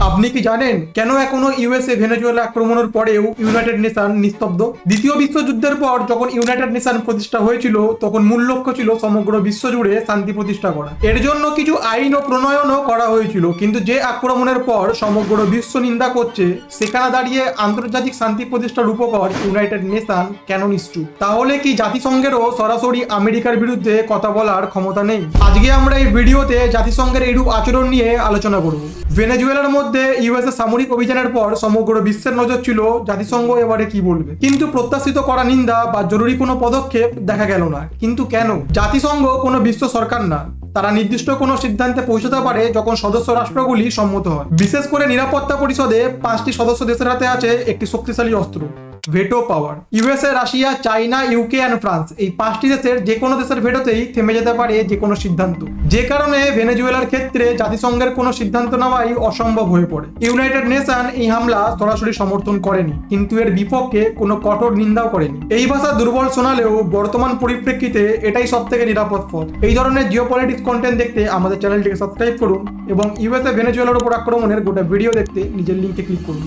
আপনি কি জানেন কেন এখনো ইউএসএ ভেনেজুয়েলা আক্রমণের পরেও ইউনাইটেড নেশন নিস্তব্ধ? দ্বিতীয় বিশ্বযুদ্ধের পর যখন ইউনাইটেড নেশন প্রতিষ্ঠা হয়েছিল তখন মূল লক্ষ্য ছিল সমগ্র বিশ্ব জুড়ে শান্তি প্রতিষ্ঠা করা। এর জন্য কিছু আইন ও প্রণয়নও করা হয়েছিল, কিন্তু যে আক্রমণের পর সমগ্র বিশ্ব নিন্দা করছে সেখানে দাঁড়িয়ে আন্তর্জাতিক শান্তি প্রতিষ্ঠার উপকর ইউনাইটেড নেশন কেন নিশ্চুপ? তাহলে কি জাতিসংঘেরও সরাসরি আমেরিকার বিরুদ্ধে কথা বলার ক্ষমতা নেই? আজকে আমরা এই ভিডিওতে জাতিসংঘের এইরূপ আচরণ নিয়ে আলোচনা করব। ভেনেজুয়েলার মধ্যে ইউএসএ সামরিক অভিযানের পর সমগ্র বিশ্বের নজর ছিল জাতিসংঘ এবারে কি বলবে, কিন্তু প্রত্যাশিত করা নিন্দা বা জরুরি কোনো পদক্ষেপ দেখা গেল না। কিন্তু কেন? জাতিসংঘ কোনো বিশ্ব সরকার না, তারা নির্দিষ্ট কোনো সিদ্ধান্তে পৌঁছতে পারে যখন সদস্য রাষ্ট্রগুলি সম্মত হয়। বিশেষ করে নিরাপত্তা পরিষদে 5টি সদস্য দেশের হাতে আছে একটি শক্তিশালী অস্ত্র, veto power. USA, Russia, China, UK and France, এই 5টি দেশের যে কোনো দেশের ভেটোতেই থেমে যেতে পারে যে কোনো সিদ্ধান্ত। যে কারণে ভেনেজুয়েলার ক্ষেত্রে জাতিসংঘের কোনো সিদ্ধান্ত নেওয়াই অসম্ভব হয়ে পড়ে। ইউনাইটেড নেশন এই হামলা সরাসরি সমর্থন করেনি, কিন্তু এর বিপক্ষে কোনো কঠোর নিন্দাও করেনি। এই ভাষা দুর্বল শোনালেও বর্তমান পরিপ্রেক্ষিতে এটাই সব থেকে নিরাপদ পথ। এই ধরনের জিওপলিটিক্স কন্টেন্ট দেখতে আমাদের চ্যানেলটিকে সাবস্ক্রাইব করুন এবং ইউএসএ ভেনেজুয়েলার উপর আক্রমণের গোটা ভিডিও দেখতে নিজের লিঙ্কে ক্লিক করুন।